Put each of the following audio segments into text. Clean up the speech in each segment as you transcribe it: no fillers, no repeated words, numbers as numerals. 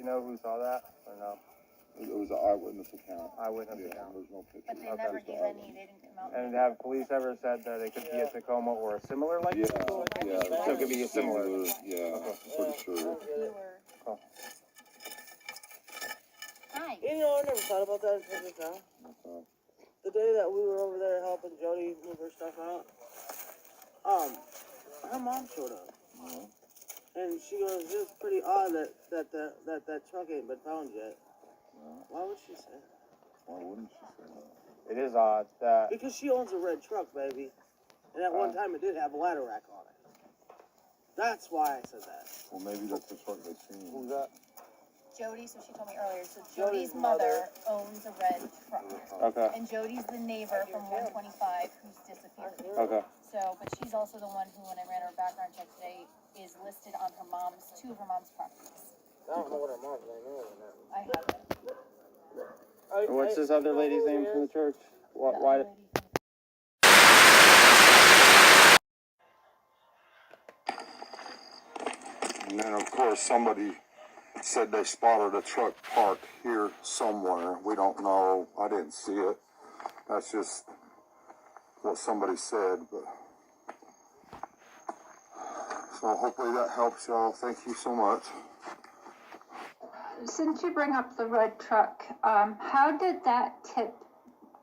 You know who saw that or no? It was an eyewitness account. Eyewitness Yeah, account. there's no picture. But they never gave any, they didn't come out. And have police ever said that it could be a Tacoma or a similar license? Yeah, yeah. So it could be a similar. Yeah, pretty sure. Cool. Hi. You know, I never thought about that until just now. The day that we were over there helping Jody move her stuff out, her mom showed up. And she goes, it's pretty odd that truck ain't been found yet. Why would she say that? Why wouldn't she say that? It is odd that. Because she owns a red truck, baby. And at one time it did have a ladder rack on it. That's why I said that. Well, maybe that's the truck they seen. Who's that? Jody, so she told me earlier, so Jody's mother owns a red truck. Okay. And Jody's the neighbor from 125 who's disappeared. Okay. So, but she's also the one who, when I ran her background check today, is listed on her mom's, two of her mom's properties. I don't know what her mom's name is. I have it. What's this other lady's name from the church? Why? And then, of course, somebody said they spotted a truck parked here somewhere. We don't know. I didn't see it. That's just what somebody said. But so hopefully that helps y'all. Thank you so much. Since you bring up the red truck, how did that tip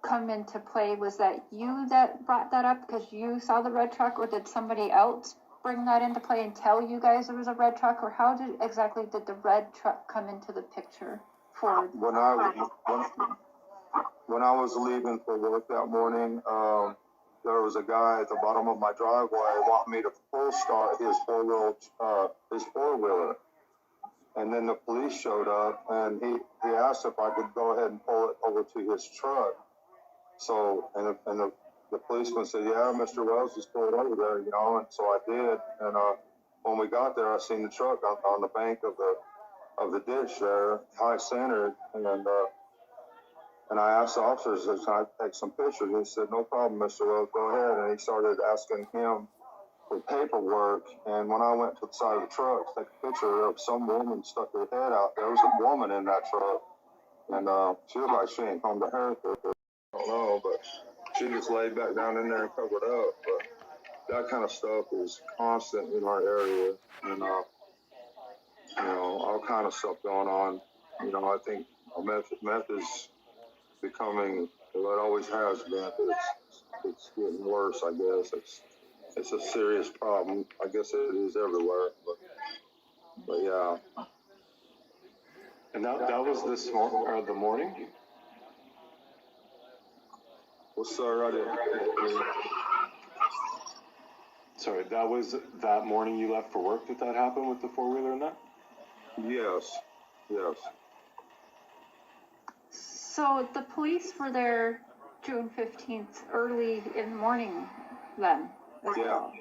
come into play? Was that you that brought that up because you saw the red truck, or did somebody else bring that into play and tell you guys there was a red truck, or how exactly did the red truck come into the picture? When I was leaving for work that morning, there was a guy at the bottom of my driveway wanting me to full start his four-wheeler. And then the police showed up, and he asked if I could go ahead and pull it over to his truck. So, and the policeman said, yeah, Mr. Wells, just pull it over there, you know, and so I did. And when we got there, I seen the truck on the bank of the ditch there, high centered, and I asked the officers, can I take some pictures? He said, no problem, Mr. Wells, go ahead. And he started asking him for paperwork, and when I went to the side of the truck to take a picture of some woman stuck her head out, there was a woman in that truck, and she looked like she ain't come to her. I don't know, but she just laid back down in there and covered up. But that kind of stuff is constant in our area, and you know, all kind of stuff going on. You know, I think meth is becoming, well, it always has been. It's getting worse, I guess. It's a serious problem. I guess it is everywhere, but yeah. And that was this morning, or the morning? Well, sir, I didn't. Sorry, that was that morning you left for work that happened with the four-wheeler and that? Yes. So the police were there June 15th, early in the morning then? Yeah.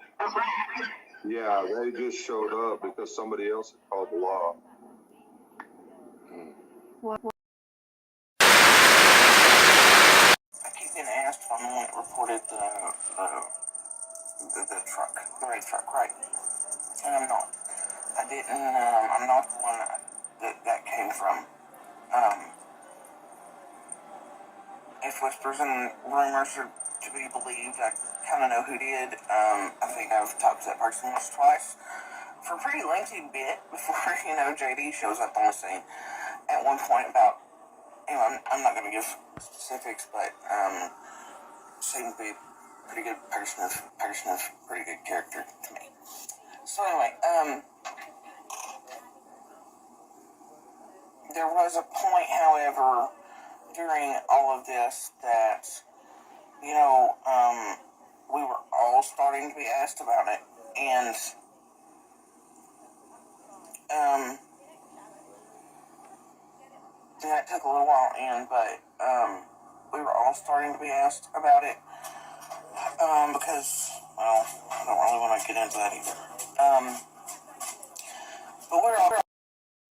Yeah, they just showed up because somebody else had called the law. What? I keep getting asked if I'm the one that reported the truck, the red truck, right? And I'm not. I didn't, I'm not the one that came from. If whispers and rumors are to be believed, I kind of know who did. I think I've talked to that person once or twice for a pretty lengthy bit before, you know, JD shows up on the scene. At one point about, you know, I'm not going to give specifics, but seemed to be a pretty good person of pretty good character to me. So anyway, there was a point, however, during all of this that, you know, we were all starting to be asked about it, and that took a little while in, but we were all starting to be asked about it, because, well, I don't really want to get into that either, but we were all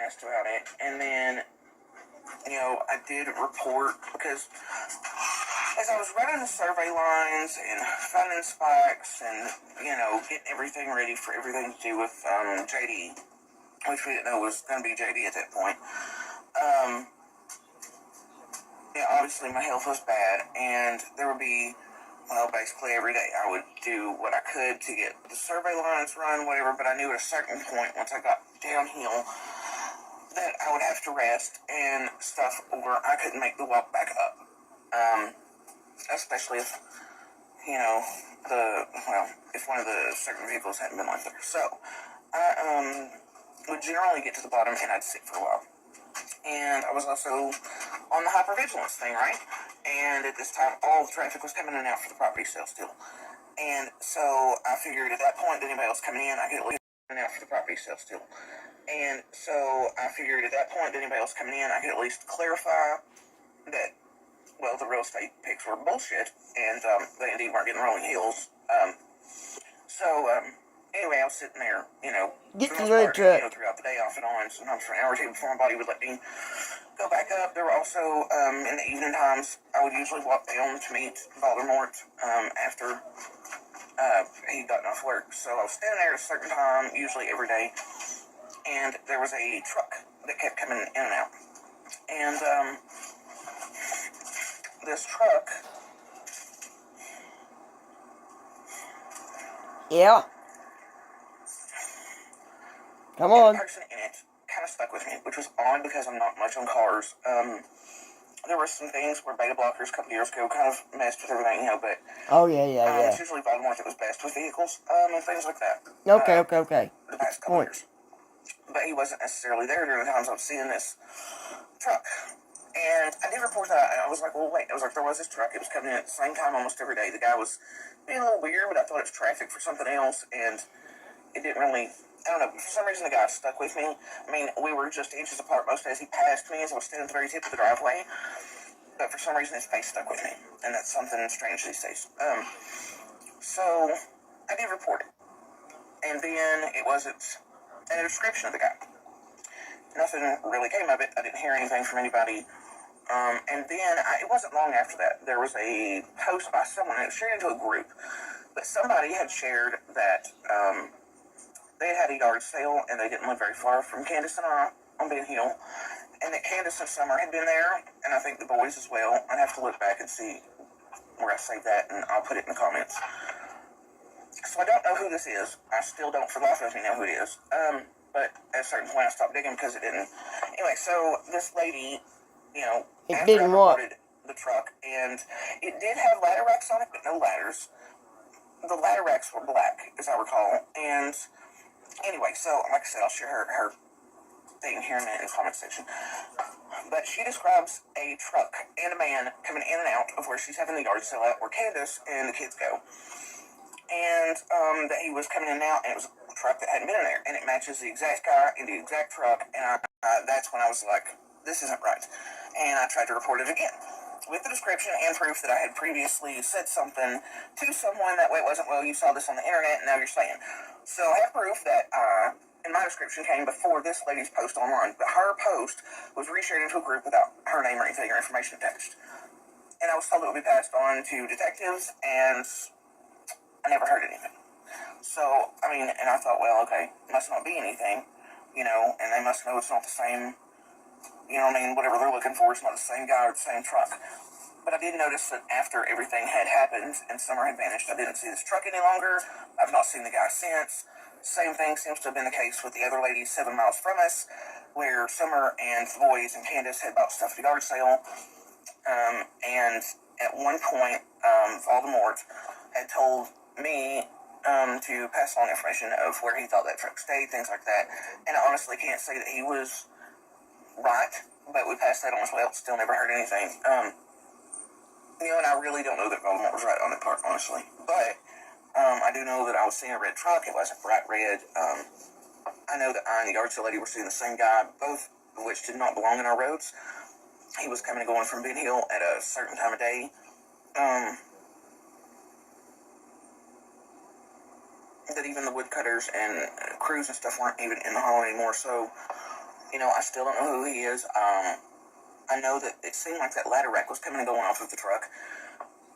asked about it, and then, you know, I did report, because as I was running the survey lines and finding spikes and, you know, getting everything ready for everything to do with JD, which we didn't know was going to be JD at that point. Yeah, obviously my health was bad, and there would be, well, basically every day I would do what I could to get the survey lines run, whatever, but I knew at a certain point, once I got downhill, that I would have to rest and stuff, or I couldn't make the walk back up. Especially if, if one of the certain vehicles hadn't been left there. So, I would generally get to the bottom and I'd sit for a while. And I was also on the hypervigilance thing, right? And at this time, all the traffic was coming in and out for the property sale still. And so I figured at that point, anybody else coming in, I could at least in and out for the property sale still. And so I figured at that point, anybody else coming in, I could at least clarify that, well, the real estate pics were bullshit, and they indeed weren't getting rolling hills. Anyway, I was sitting there, Get for the the most red part, truck. throughout the day, off and on, sometimes for an hour or two before my body would let me go back up. There were also, in the evening times, I would usually walk down to meet Voldemort, after, he'd gotten off work. So I was standing there at a certain time, usually every day, and there was a truck that kept coming in and out. And, this truck, Yeah. Come and on. the person in it kind of stuck with me, which was odd because I'm not much on cars. There were some things where beta blockers a couple years ago kind of messed with everything, but Oh, yeah. it's usually Voldemort that was best with vehicles, and things like that. Okay. The past couple years. But he wasn't necessarily there during the times I was seeing this truck. And I did report that. I was like, well, wait. I was like, there was this truck. It was coming in at the same time almost every day. The guy was being a little weird, but I thought it was traffic for something else, and it didn't really, I don't know, for some reason the guy stuck with me. I mean, we were just inches apart most days. He passed me as I was standing at the very tip of the driveway, but for some reason his face stuck with me, and that's something strange these days. So I did report it, and then it wasn't a description of the guy. Nothing really came of it. I didn't hear anything from anybody. And then, it wasn't long after that, there was a post by someone, and it was shared into a group, but somebody had shared that, they had a yard sale, and they didn't live very far from Candus and I on Ben Hill, and that Candus and Summer had been there, and I think the boys as well. I'd have to look back and see where I saved that, and I'll put it in the comments. So I don't know who this is. I still don't for the life of me know who it is. But at a certain point I stopped digging because it didn't. Anyway, so this lady, It after didn't I what? reported the truck, and it did have ladder racks on it, but no ladders. The ladder racks were black, as I recall. And anyway, so like I said, I'll share her thing here in the comment section. But she describes a truck and a man coming in and out of where she's having the yard sale at, where Candus and the kids go. And that he was coming in and out, and it was a truck that hadn't been in there, and it matches the exact guy in the exact truck, and that's when I was like, this isn't right. And I tried to report it again, with the description and proof that I had previously said something to someone. That way it wasn't, well, you saw this on the internet, and now you're saying. So I have proof that, and my description came before this lady's post online, but her post was reshared into a group without her name or anything or information attached. And I was told it would be passed on to detectives, and I never heard anything. So, I mean, and I thought, well, okay, must not be anything, and they must know it's not the same, whatever they're looking for, it's not the same guy or the same truck. But I did notice that after everything had happened and Summer had vanished, I didn't see this truck any longer. I've not seen the guy since. Same thing seems to have been the case with the other lady 7 miles from us, where Summer and the boys and Candus had bought stuff at the yard sale. And at one point, Voldemort had told me to pass along information of where he thought that truck stayed, things like that. And I honestly can't say that he was right, but we passed that on as well. Still never heard anything. And I really don't know that Voldemort was right on that part, honestly. But I do know that I was seeing a red truck. It wasn't bright red. I know that I and the yard sale lady were seeing the same guy, both of which did not belong in our roads. He was coming and going from Ben Hill at a certain time of day. That even the woodcutters and crews and stuff weren't even in the hall anymore. So, I still don't know who he is. I know that it seemed like that ladder rack was coming and going off of the truck.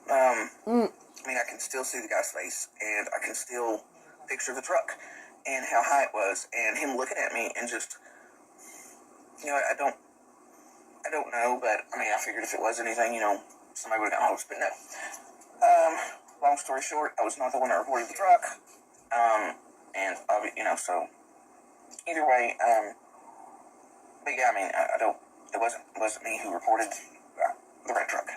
I mean, I can still see the guy's face, and I can still picture the truck. and how high it was, and him looking at me and just, I don't know, but I mean, I figured if it was anything, somebody would have got hosed, but no. Long story short, I was not the one that reported the truck, and so either way, but yeah, I mean, it wasn't me who reported the red truck.